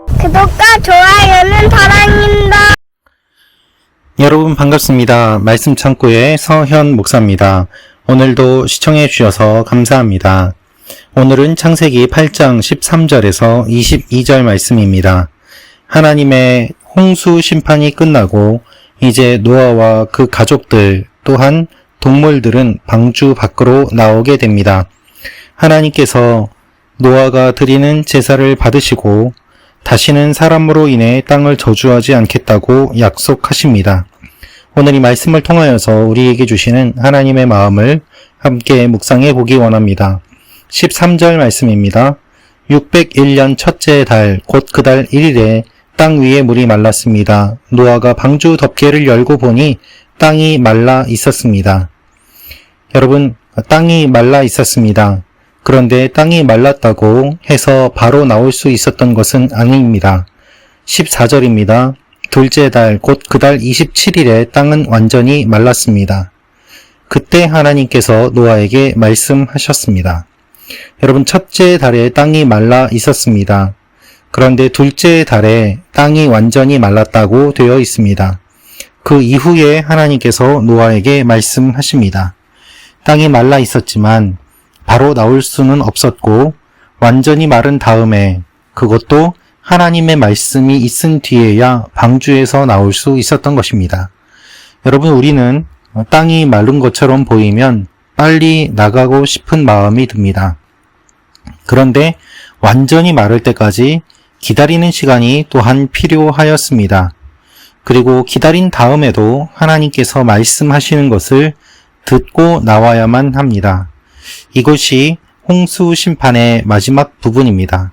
구독과 좋아요는 사랑입니다. 여러분 반갑습니다. 말씀 창고의 서현 목사입니다. 오늘도 시청해 주셔서 감사합니다. 오늘은 창세기 8장 13절에서 22절 말씀입니다. 하나님의 홍수 심판이 끝나고 이제 노아와 그 가족들 또한 동물들은 방주 밖으로 나오게 됩니다. 하나님께서 노아가 드리는 제사를 받으시고 다시는 사람으로 인해 땅을 저주하지 않겠다고 약속하십니다. 오늘 이 말씀을 통하여서 우리에게 주시는 하나님의 마음을 함께 묵상해 보기 원합니다. 13절 말씀입니다. 601년 첫째 달 곧 그 달 1일에 땅 위에 물이 말랐습니다. 노아가 방주 덮개를 열고 보니 땅이 말라 있었습니다. 여러분, 땅이 말라 있었습니다. 그런데 땅이 말랐다고 해서 바로 나올 수 있었던 것은 아닙니다. 14절입니다. 둘째 달 곧 그 달 27일에 땅은 완전히 말랐습니다. 그때 하나님께서 노아에게 말씀하셨습니다. 여러분, 첫째 달에 땅이 말라 있었습니다. 그런데 둘째 달에 땅이 완전히 말랐다고 되어 있습니다. 그 이후에 하나님께서 노아에게 말씀하십니다. 땅이 말라 있었지만 바로 나올 수는 없었고 완전히 마른 다음에 그것도 하나님의 말씀이 있은 뒤에야 방주에서 나올 수 있었던 것입니다. 여러분, 우리는 땅이 마른 것처럼 보이면 빨리 나가고 싶은 마음이 듭니다. 그런데 완전히 마를 때까지 기다리는 시간이 또한 필요하였습니다. 그리고 기다린 다음에도 하나님께서 말씀하시는 것을 듣고 나와야만 합니다. 이것이 홍수 심판의 마지막 부분입니다.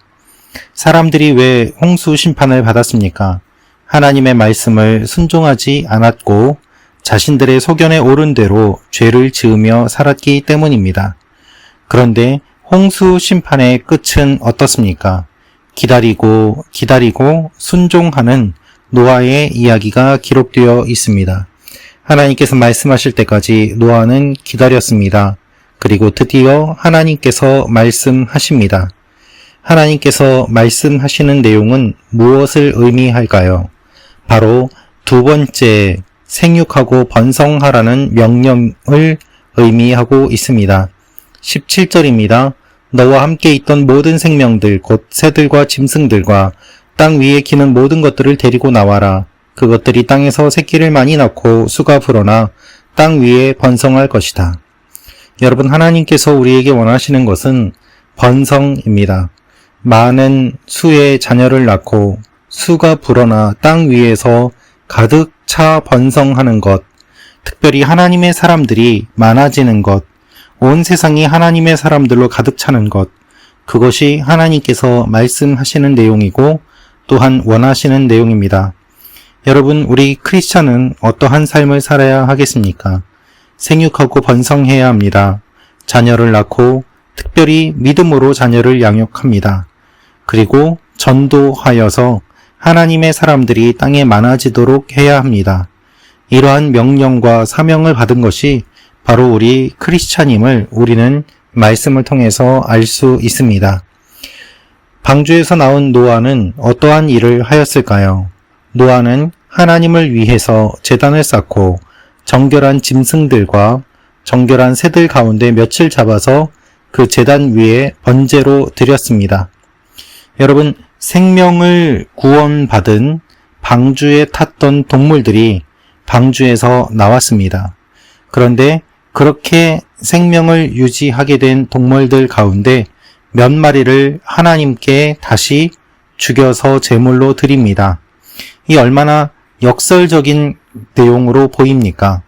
사람들이 왜 홍수 심판을 받았습니까? 하나님의 말씀을 순종하지 않았고 자신들의 소견에 오른 대로 죄를 지으며 살았기 때문입니다. 그런데 홍수 심판의 끝은 어떻습니까? 기다리고 순종하는 노아의 이야기가 기록되어 있습니다. 하나님께서 말씀하실 때까지 노아는 기다렸습니다. 그리고 드디어 하나님께서 말씀하십니다. 하나님께서 말씀하시는 내용은 무엇을 의미할까요? 바로 두 번째, 생육하고 번성하라는 명령을 의미하고 있습니다. 17절입니다. 너와 함께 있던 모든 생명들, 곧 새들과 짐승들과 땅 위에 기는 모든 것들을 데리고 나와라. 그것들이 땅에서 새끼를 많이 낳고 수가 불어나 땅 위에 번성할 것이다. 여러분, 하나님께서 우리에게 원하시는 것은 번성입니다. 많은 수의 자녀를 낳고 수가 불어나 땅 위에서 가득 차 번성하는 것, 특별히 하나님의 사람들이 많아지는 것, 온 세상이 하나님의 사람들로 가득 차는 것, 그것이 하나님께서 말씀하시는 내용이고 또한 원하시는 내용입니다. 여러분, 우리 크리스찬은 어떠한 삶을 살아야 하겠습니까? 생육하고 번성해야 합니다. 자녀를 낳고 특별히 믿음으로 자녀를 양육합니다. 그리고 전도하여서 하나님의 사람들이 땅에 많아지도록 해야 합니다. 이러한 명령과 사명을 받은 것이 바로 우리 크리스찬임을 우리는 말씀을 통해서 알 수 있습니다. 방주에서 나온 노아는 어떠한 일을 하였을까요? 노아는 하나님을 위해서 제단을 쌓고 정결한 짐승들과 정결한 새들 가운데 몇을 잡아서 그 제단 위에 번제로 드렸습니다. 여러분, 생명을 구원받은 방주에 탔던 동물들이 방주에서 나왔습니다. 그런데 그렇게 생명을 유지하게 된 동물들 가운데 몇 마리를 하나님께 다시 죽여서 제물로 드립니다. 이 얼마나 역설적인 내용으로 보입니까?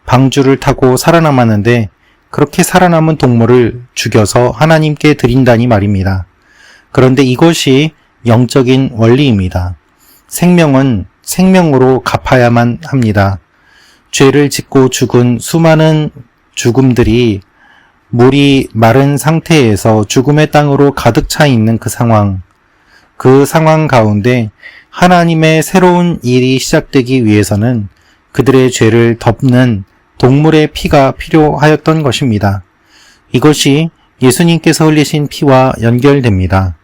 방주를 타고 살아남았는데 그렇게 살아남은 동물을 죽여서 하나님께 드린다니 말입니다. 그런데 이것이 영적인 원리입니다. 생명은 생명으로 갚아야만 합니다. 죄를 짓고 죽은 수많은 죽음들이 물이 마른 상태에서 죽음의 땅으로 가득 차 있는 그 상황 가운데 하나님의 새로운 일이 시작되기 위해서는 그들의 죄를 덮는 동물의 피가 필요하였던 것입니다. 이것이 예수님께서 흘리신 피와 연결됩니다.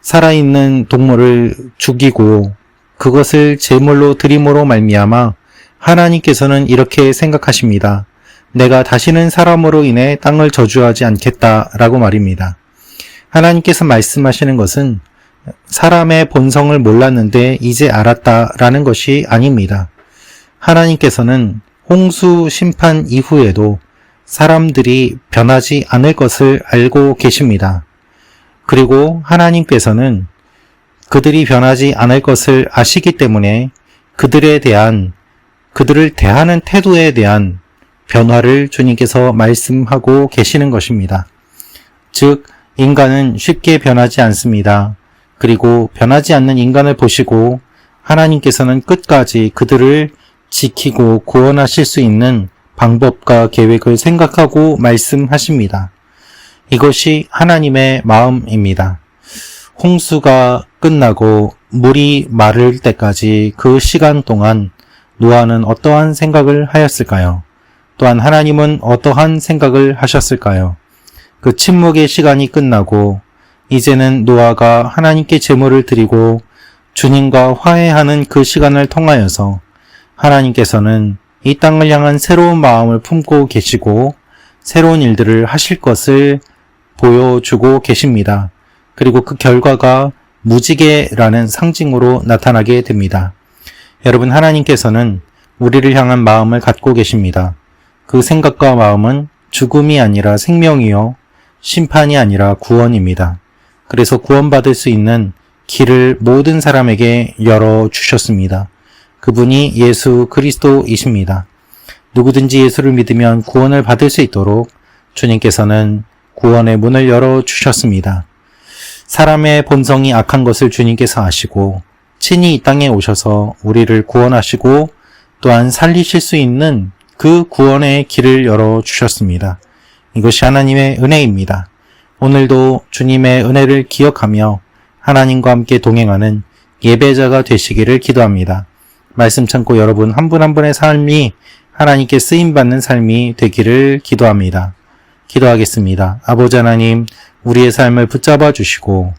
살아있는 동물을 죽이고 그것을 제물로 드림으로 말미암아 하나님께서는 이렇게 생각하십니다. 내가 다시는 사람으로 인해 땅을 저주하지 않겠다라고 말입니다. 하나님께서 말씀하시는 것은 사람의 본성을 몰랐는데 이제 알았다라는 것이 아닙니다. 하나님께서는 홍수 심판 이후에도 사람들이 변하지 않을 것을 알고 계십니다. 그리고 하나님께서는 그들이 변하지 않을 것을 아시기 때문에 그들을 대하는 태도에 대한 변화를 주님께서 말씀하고 계시는 것입니다. 즉, 인간은 쉽게 변하지 않습니다. 그리고 변하지 않는 인간을 보시고 하나님께서는 끝까지 그들을 지키고 구원하실 수 있는 방법과 계획을 생각하고 말씀하십니다. 이것이 하나님의 마음입니다. 홍수가 끝나고 물이 마를 때까지 그 시간 동안 노아는 어떠한 생각을 하였을까요? 또한 하나님은 어떠한 생각을 하셨을까요? 그 침묵의 시간이 끝나고 이제는 노아가 하나님께 제물을 드리고 주님과 화해하는 그 시간을 통하여서 하나님께서는 이 땅을 향한 새로운 마음을 품고 계시고 새로운 일들을 하실 것을 보여주고 계십니다. 그리고 그 결과가 무지개라는 상징으로 나타나게 됩니다. 여러분, 하나님께서는 우리를 향한 마음을 갖고 계십니다. 그 생각과 마음은 죽음이 아니라 생명이요, 심판이 아니라 구원입니다. 그래서 구원받을 수 있는 길을 모든 사람에게 열어주셨습니다. 그분이 예수 그리스도이십니다. 누구든지 예수를 믿으면 구원을 받을 수 있도록 주님께서는 구원의 문을 열어주셨습니다. 사람의 본성이 악한 것을 주님께서 아시고 친히 이 땅에 오셔서 우리를 구원하시고 또한 살리실 수 있는 그 구원의 길을 열어주셨습니다. 이것이 하나님의 은혜입니다. 오늘도 주님의 은혜를 기억하며 하나님과 함께 동행하는 예배자가 되시기를 기도합니다. 말씀 참고 여러분 한 분 한 분의 삶이 하나님께 쓰임받는 삶이 되기를 기도합니다. 기도하겠습니다. 아버지 하나님, 우리의 삶을 붙잡아 주시고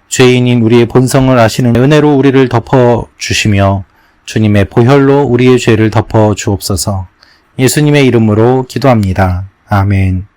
죄인인 우리의 본성을 아시는 은혜로 우리를 덮어 주시며 주님의 보혈로 우리의 죄를 덮어 주옵소서. 예수님의 이름으로 기도합니다. 아멘.